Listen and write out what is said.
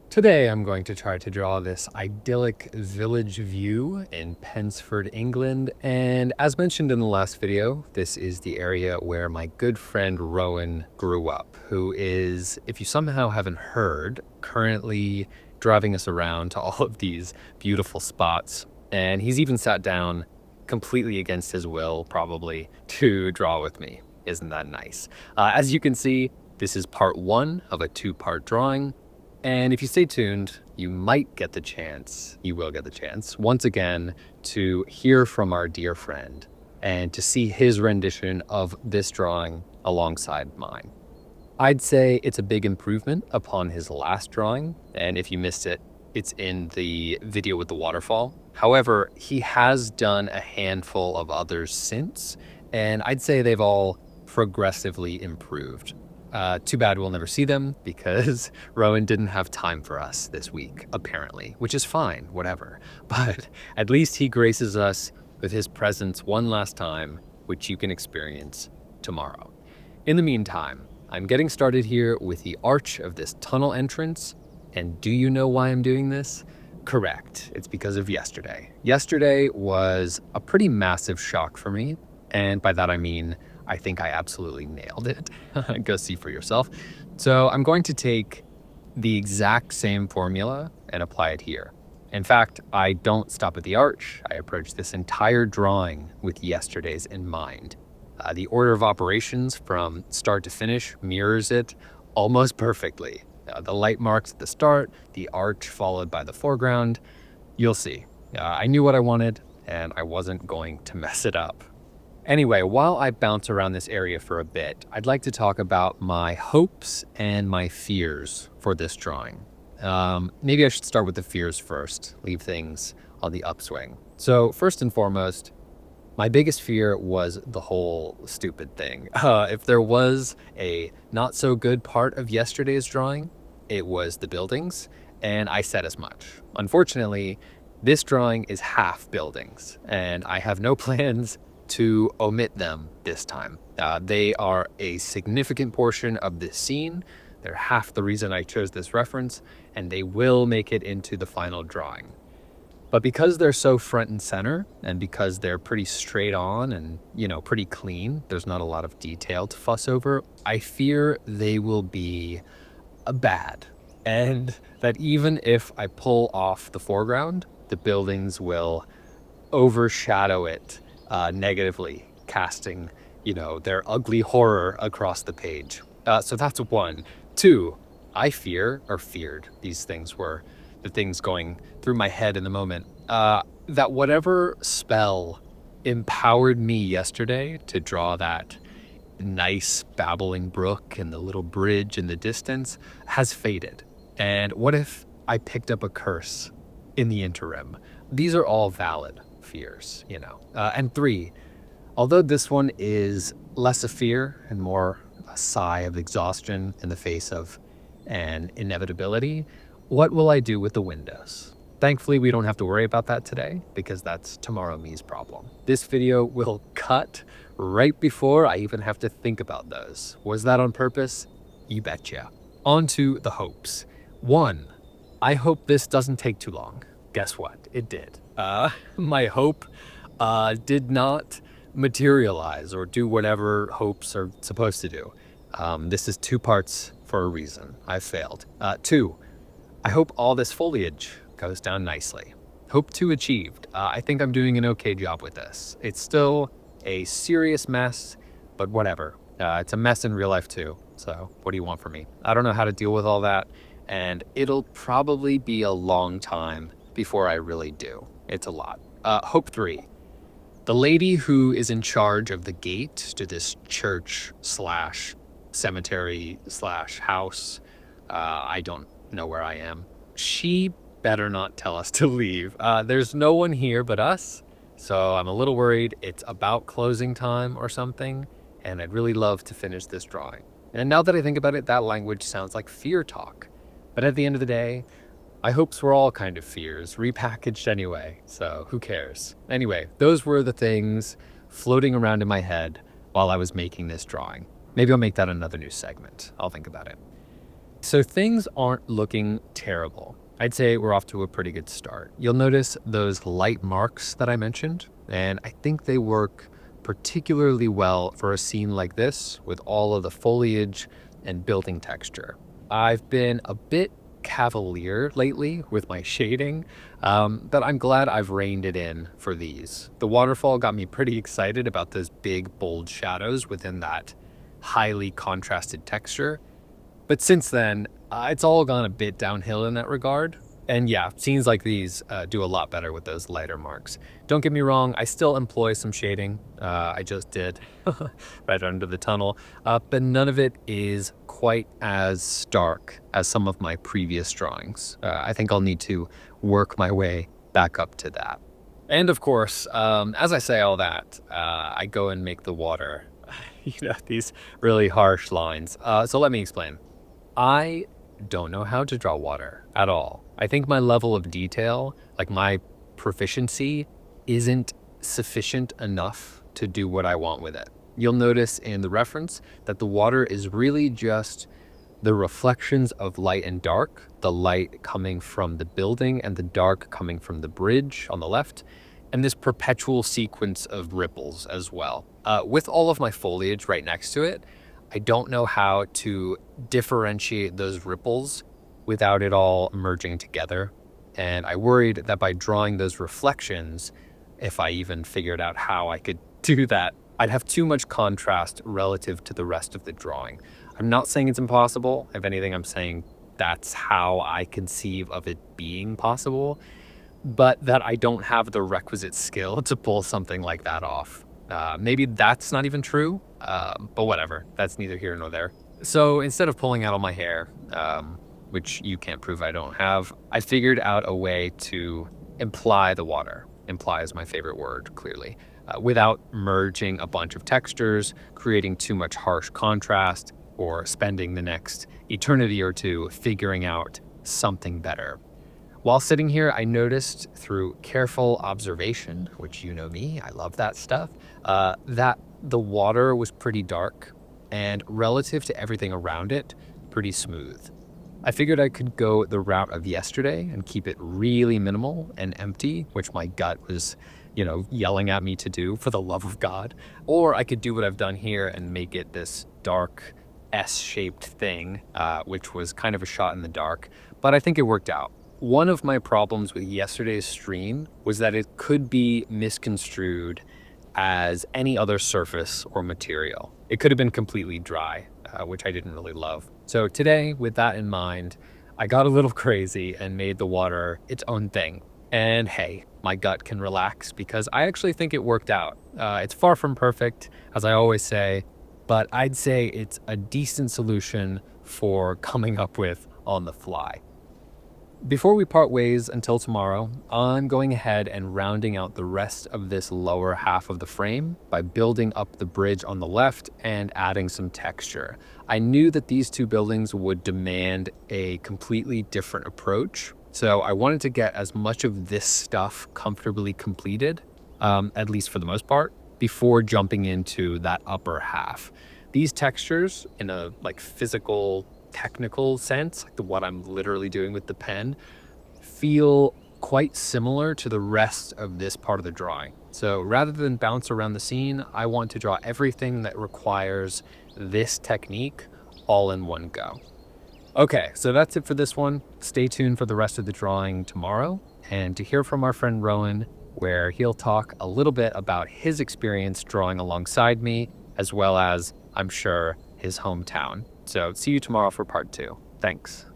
Today I'm going to try to draw this idyllic village view in Pensford, England, and as mentioned in the last video, this is the area where my good friend Rowan grew up, who is, if you somehow haven't heard, currently driving us around to all of these beautiful spots, and he's even sat down completely against his will, probably, to draw with me. Isn't that nice? As you can see, this is part one of a two-part drawing. And if you stay tuned, you might get the chance, you will get the chance, once again, to hear from our dear friend and to see his rendition of this drawing alongside mine. I'd say it's a big improvement upon his last drawing, and if you missed it, it's in the video with the waterfall. However, he has done a handful of others since, and I'd say they've all progressively improved. Too bad we'll never see them because Rowan didn't have time for us this week, apparently, which is fine, whatever. But at least he graces us with his presence one last time, which you can experience tomorrow. In the meantime, I'm getting started here with the arch of this tunnel entrance. And do you know why I'm doing this? Correct. It's because of yesterday. Yesterday was a pretty massive shock for me. And by that I mean, I think I absolutely nailed it. Go see for yourself. So I'm going to take the exact same formula and apply it here. In fact, I don't stop at the arch. I approach this entire drawing with yesterday's in mind. The order of operations from start to finish mirrors it almost perfectly. The light marks at the start, the arch followed by the foreground. You'll see. I knew what I wanted and I wasn't going to mess it up. Anyway, while I bounce around this area for a bit, I'd like to talk about my hopes and my fears for this drawing. Maybe I should start with the fears first, leave things on the upswing. So first and foremost, my biggest fear was the whole stupid thing. If there was a not so good part of yesterday's drawing, it was the buildings, and I said as much. Unfortunately, this drawing is half buildings, and I have no plans to omit them this time. They are a significant portion of this scene. They're half the reason I chose this reference, and they will make it into the final drawing. But because they're so front and center, and because they're pretty straight on and, pretty clean, there's not a lot of detail to fuss over, I fear they will be bad. And that even if I pull off the foreground, the buildings will overshadow it negatively, casting, their ugly horror across the page. So that's one. Two, I feared, these things were the things going through my head in the moment, that whatever spell empowered me yesterday to draw that nice babbling brook and the little bridge in the distance has faded. And what if I picked up a curse in the interim? These are all valid fears, And three, although this one is less a fear and more a sigh of exhaustion in the face of an inevitability, what will I do with the windows? Thankfully, we don't have to worry about that today because that's tomorrow me's problem. This video will cut right before I even have to think about those. Was that on purpose? You betcha. On to the hopes. One, I hope this doesn't take too long. Guess what? It did. My hope did not materialize or do whatever hopes are supposed to do. This is two parts for a reason. I failed. Two, I hope all this foliage goes down nicely. Hope two achieved. I think I'm doing an okay job with this. It's still a serious mess, but whatever. It's a mess in real life too. So what do you want from me? I don't know how to deal with all that, and it'll probably be a long time before I really do. It's a lot. Hope three. The lady who is in charge of the gate to this church slash cemetery slash house, I don't know where I am. She better not tell us to leave. There's no one here but us, so I'm a little worried it's about closing time or something, and I'd really love to finish this drawing. And now that I think about it, that language sounds like fear talk. But at the end of the day, my hopes were all kind of fears, repackaged anyway, so who cares? Anyway, those were the things floating around in my head while I was making this drawing. Maybe I'll make that another new segment. I'll think about it. So things aren't looking terrible. I'd say we're off to a pretty good start. You'll notice those light marks that I mentioned, and I think they work particularly well for a scene like this with all of the foliage and building texture. I've been a bit cavalier lately with my shading, but I'm glad I've reined it in for these. The waterfall got me pretty excited about those big, bold shadows within that highly contrasted texture. But since then, it's all gone a bit downhill in that regard. And yeah, scenes like these do a lot better with those lighter marks. Don't get me wrong, I still employ some shading. I just did right under the tunnel, but none of it is quite as stark as some of my previous drawings. I think I'll need to work my way back up to that. And of course, as I say all that, I go and make the water, these really harsh lines. So let me explain. I don't know how to draw water at all. I think my level of detail, like my proficiency, isn't sufficient enough to do what I want with it. You'll notice in the reference that the water is really just the reflections of light and dark, the light coming from the building and the dark coming from the bridge on the left, and this perpetual sequence of ripples as well. With all of my foliage right next to it, I don't know how to differentiate those ripples without it all merging together. And I worried that by drawing those reflections, if I even figured out how I could do that, I'd have too much contrast relative to the rest of the drawing. I'm not saying it's impossible. If anything, I'm saying that's how I conceive of it being possible, but that I don't have the requisite skill to pull something like that off. Maybe that's not even true, but whatever. That's neither here nor there. So instead of pulling out all my hair, which you can't prove I don't have, I figured out a way to imply the water. Imply is my favorite word, clearly, without merging a bunch of textures, creating too much harsh contrast, or spending the next eternity or two figuring out something better. While sitting here, I noticed through careful observation, which you know me, I love that stuff, that the water was pretty dark and relative to everything around it, pretty smooth. I figured I could go the route of yesterday and keep it really minimal and empty, which my gut was, yelling at me to do for the love of God. Or I could do what I've done here and make it this dark S-shaped thing, which was kind of a shot in the dark, but I think it worked out. One of my problems with yesterday's stream was that it could be misconstrued as any other surface or material. It could have been completely dry, which I didn't really love. So today, with that in mind, I got a little crazy and made the water its own thing. And hey, my gut can relax because I actually think it worked out. It's far from perfect, as I always say, but I'd say it's a decent solution for coming up with on the fly. Before we part ways until tomorrow, I'm going ahead and rounding out the rest of this lower half of the frame by building up the bridge on the left and adding some texture. I knew that these two buildings would demand a completely different approach, so I wanted to get as much of this stuff comfortably completed, at least for the most part, before jumping into that upper half. These textures, in a physical, technical sense, like what I'm literally doing with the pen, feel quite similar to the rest of this part of the drawing. So rather than bounce around the scene, I want to draw everything that requires this technique all in one go. Okay, so that's it for this one. Stay tuned for the rest of the drawing tomorrow and to hear from our friend Rowan, where he'll talk a little bit about his experience drawing alongside me, as well as, I'm sure, his hometown. So see you tomorrow for part 2. Thanks.